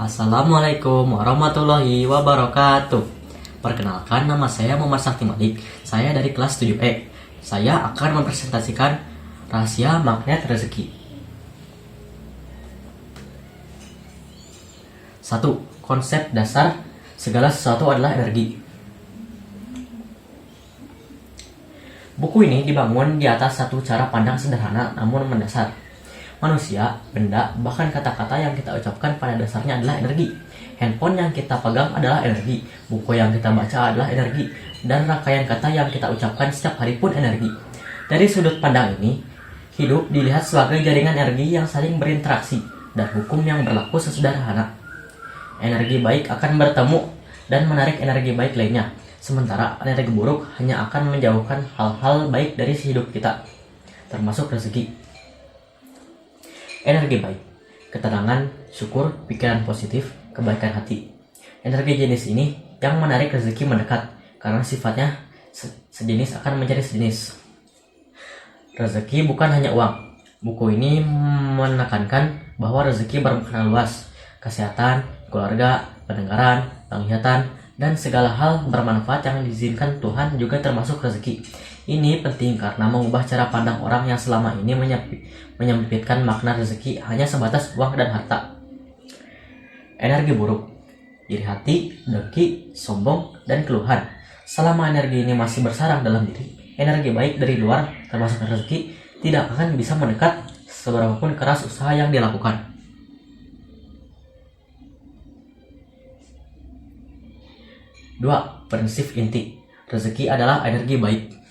Assalamualaikum warahmatullahi wabarakatuh. Perkenalkan, nama saya Muhammad Sakti Malik. Saya dari kelas 7E. Saya akan mempresentasikan rahasia magnet rezeki. 1. Konsep dasar segala sesuatu adalah energi. Buku ini dibangun di atas satu cara pandang sederhana namun mendasar. Manusia, benda, bahkan kata-kata yang kita ucapkan pada dasarnya adalah energi. Handphone yang kita pegang adalah energi. Buku yang kita baca adalah energi. Dan rangkaian kata yang kita ucapkan setiap hari pun energi. Dari sudut pandang ini, hidup dilihat sebagai jaringan energi yang saling berinteraksi dan hukum yang berlaku sesederhana. Energi baik akan bertemu dan menarik energi baik lainnya. Sementara energi buruk hanya akan menjauhkan hal-hal baik dari hidup kita, termasuk rezeki. Energi baik, ketenangan, syukur, pikiran positif, kebaikan hati. Energi jenis ini yang menarik rezeki mendekat, karena sifatnya sejenis akan menjadi sejenis. Rezeki bukan hanya uang. Buku ini menekankan bahwa rezeki bermakna luas. Kesehatan, keluarga, pendengaran, penglihatan, dan segala hal bermanfaat yang diizinkan Tuhan juga termasuk rezeki. Ini penting karena mengubah cara pandang orang yang selama ini menyempitkan makna rezeki hanya sebatas uang dan harta. Energi buruk, iri hati, dengki, sombong, dan keluhan. Selama energi ini masih bersarang dalam diri, energi baik dari luar, termasuk rezeki, tidak akan bisa mendekat seberapapun keras usaha yang dilakukan. 2. Prinsip inti. Rezeki adalah energi baik.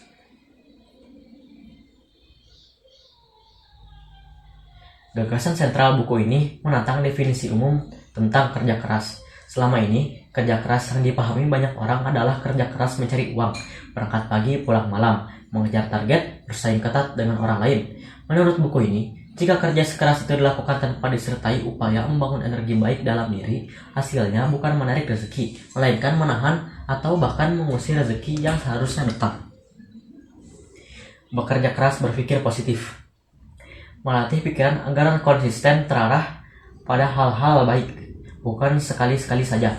Gagasan sentral buku ini menantang definisi umum tentang kerja keras. Selama ini, kerja keras yang dipahami banyak orang adalah kerja keras mencari uang, berangkat pagi pulang malam, mengejar target, bersaing ketat dengan orang lain. Menurut buku ini, jika kerja sekeras itu dilakukan tanpa disertai upaya membangun energi baik dalam diri, hasilnya bukan menarik rezeki, melainkan menahan atau bahkan mengusir rezeki yang seharusnya datang. Bekerja keras, berpikir positif. Melatih pikiran agar konsisten terarah pada hal-hal baik, bukan sekali-sekali saja.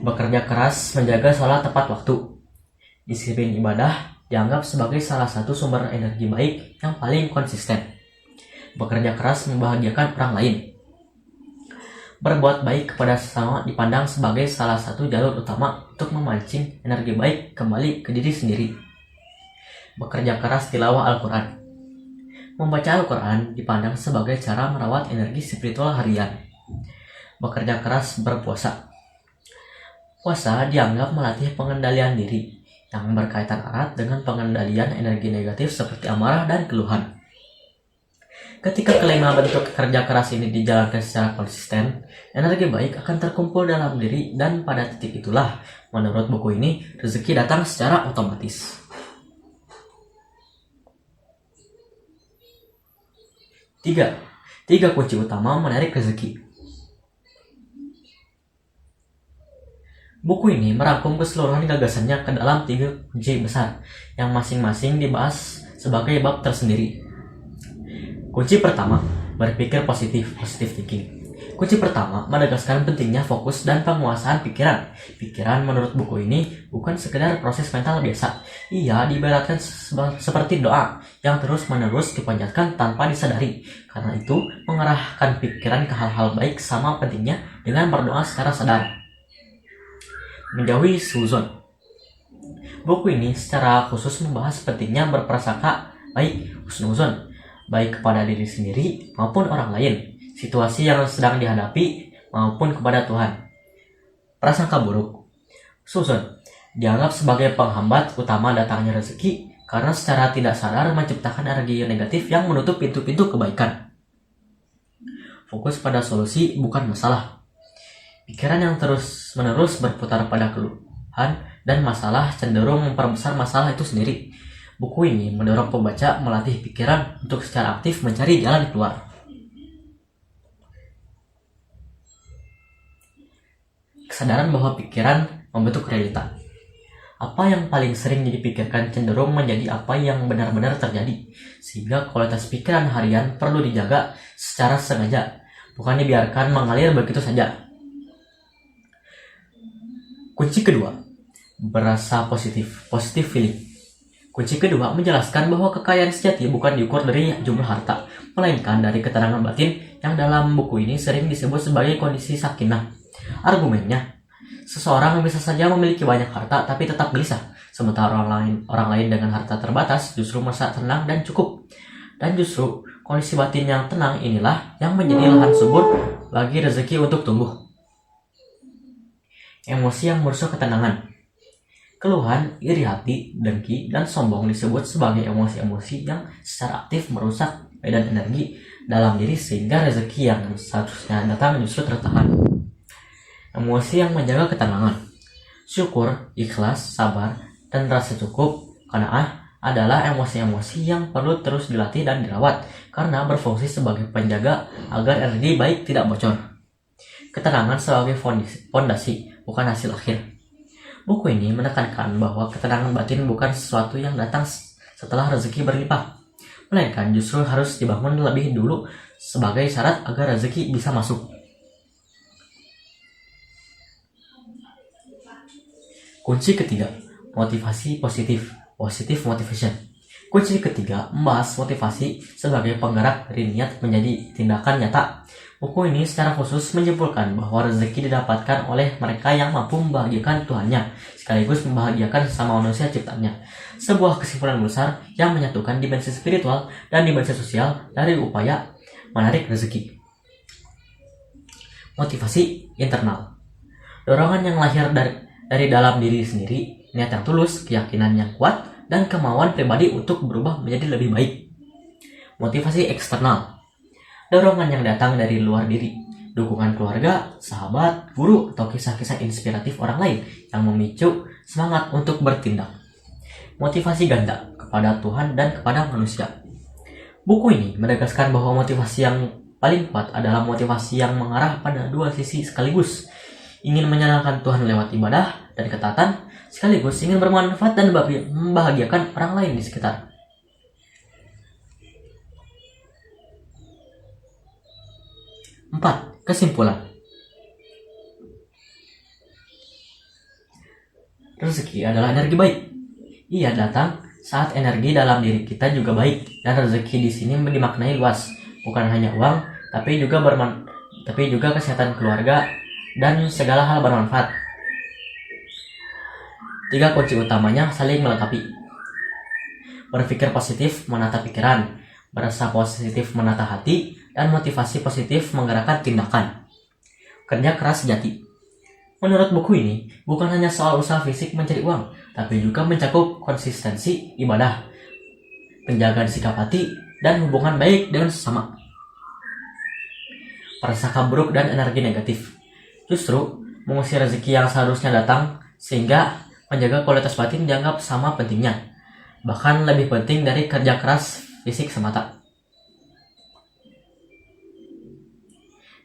Bekerja keras, menjaga sholat tepat waktu. Disiplin ibadah dianggap sebagai salah satu sumber energi baik yang paling konsisten. Bekerja keras membahagiakan orang lain. Berbuat baik kepada sesama dipandang sebagai salah satu jalur utama untuk memancing energi baik kembali ke diri sendiri. Bekerja keras tilawah Al-Quran. Membaca Al-Quran dipandang sebagai cara merawat energi spiritual harian. Bekerja keras, berpuasa. Puasa dianggap melatih pengendalian diri, yang berkaitan erat dengan pengendalian energi negatif seperti amarah dan keluhan. Ketika kelima bentuk kerja keras ini dijalankan secara konsisten, energi baik akan terkumpul dalam diri dan pada titik itulah, menurut buku ini, rezeki datang secara otomatis. 3 kunci utama menarik rezeki. Buku ini merangkum keseluruhan gagasannya ke dalam 3 kunci besar, yang masing-masing dibahas sebagai bab tersendiri. Kunci pertama, berpikir positif, positive thinking. Kunci pertama menegaskan pentingnya fokus dan penguasaan pikiran. Pikiran menurut buku ini bukan sekedar proses mental biasa. Ia diibaratkan seperti doa yang terus-menerus dipanjatkan tanpa disadari. Karena itu, mengarahkan pikiran ke hal-hal baik sama pentingnya dengan berdoa secara sadar. Menjauhi suzon. Buku ini secara khusus membahas pentingnya berprasangka baik, husnuzon, baik kepada diri sendiri maupun orang lain, situasi yang sedang dihadapi maupun kepada Tuhan. Prasangka buruk. Suzon dianggap sebagai penghambat utama datangnya rezeki karena secara tidak sadar menciptakan energi negatif yang menutup pintu-pintu kebaikan. Fokus pada solusi bukan masalah. Pikiran yang terus-menerus berputar pada keluhan dan masalah cenderung memperbesar masalah itu sendiri. Buku ini mendorong pembaca melatih pikiran untuk secara aktif mencari jalan keluar. Kesadaran bahwa pikiran membentuk realita. Apa yang paling sering dipikirkan cenderung menjadi apa yang benar-benar terjadi, sehingga kualitas pikiran harian perlu dijaga secara sengaja. bukan dibiarkan mengalir begitu saja. Kunci kedua, berasa positif, positive feeling. Kunci kedua menjelaskan bahwa kekayaan sejati bukan diukur dari jumlah harta, melainkan dari ketenangan batin yang dalam buku ini sering disebut sebagai kondisi sakinah. Argumennya, seseorang bisa saja memiliki banyak harta tapi tetap gelisah, sementara orang lain dengan harta terbatas justru merasa tenang dan cukup. Dan justru kondisi batin yang tenang inilah yang menjadi lahan subur bagi rezeki untuk tumbuh. Emosi yang merusak ketenangan. Keluhan, iri hati, dengki, dan sombong disebut sebagai emosi-emosi yang secara aktif merusak medan energi dalam diri sehingga rezeki yang seharusnya datang justru tertahan. Emosi yang menjaga ketenangan. Syukur, ikhlas, sabar, dan rasa cukup, qanaah adalah emosi-emosi yang perlu terus dilatih dan dirawat karena berfungsi sebagai penjaga agar energi baik tidak bocor. Ketenangan sebagai fondasi, bukan hasil akhir. Buku ini menekankan bahwa ketenangan batin bukan sesuatu yang datang setelah rezeki berlimpah, melainkan justru harus dibangun lebih dulu sebagai syarat agar rezeki bisa masuk. Kunci ketiga, motivasi positif, positive motivation. Kunci ketiga membahas motivasi sebagai penggerak dari niat menjadi tindakan nyata. Buku ini secara khusus menyimpulkan bahwa rezeki didapatkan oleh mereka yang mampu membahagiakan Tuhannya, sekaligus membahagiakan sesama manusia ciptaannya. Sebuah kesimpulan besar yang menyatukan dimensi spiritual dan dimensi sosial dari upaya menarik rezeki. Motivasi internal. Dorongan yang lahir dari dalam diri sendiri, niat yang tulus, keyakinan yang kuat, dan kemauan pribadi untuk berubah menjadi lebih baik. Motivasi eksternal. Dorongan yang datang dari luar diri, dukungan keluarga, sahabat, guru, atau kisah-kisah inspiratif orang lain yang memicu semangat untuk bertindak. Motivasi ganda kepada Tuhan dan kepada manusia. Buku ini menegaskan bahwa motivasi yang paling kuat adalah motivasi yang mengarah pada dua sisi sekaligus. Ingin menyenangkan Tuhan lewat ibadah dan ketaatan, sekaligus ingin bermanfaat dan membahagiakan orang lain di sekitar. 4. Kesimpulan. Rezeki adalah energi baik. Ia datang saat energi dalam diri kita juga baik, dan rezeki di sini dimaknai luas, bukan hanya uang, tapi juga kesehatan keluarga dan segala hal bermanfaat. 3 kunci utamanya saling melengkapi. Berpikir positif menata pikiran, berasa positif menata hati, dan motivasi positif menggerakkan tindakan. Kerja keras sejati. Menurut buku ini, bukan hanya soal usaha fisik mencari uang, tapi juga mencakup konsistensi ibadah, penjagaan sikap hati, dan hubungan baik dengan sesama. Prasangka buruk dan energi negatif justru mengusir rezeki yang seharusnya datang, sehingga menjaga kualitas batin dianggap sama pentingnya, bahkan lebih penting dari kerja keras fisik semata.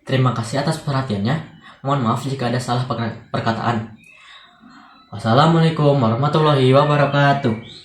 Terima kasih atas perhatiannya. Mohon maaf jika ada salah perkataan. Wassalamualaikum warahmatullahi wabarakatuh.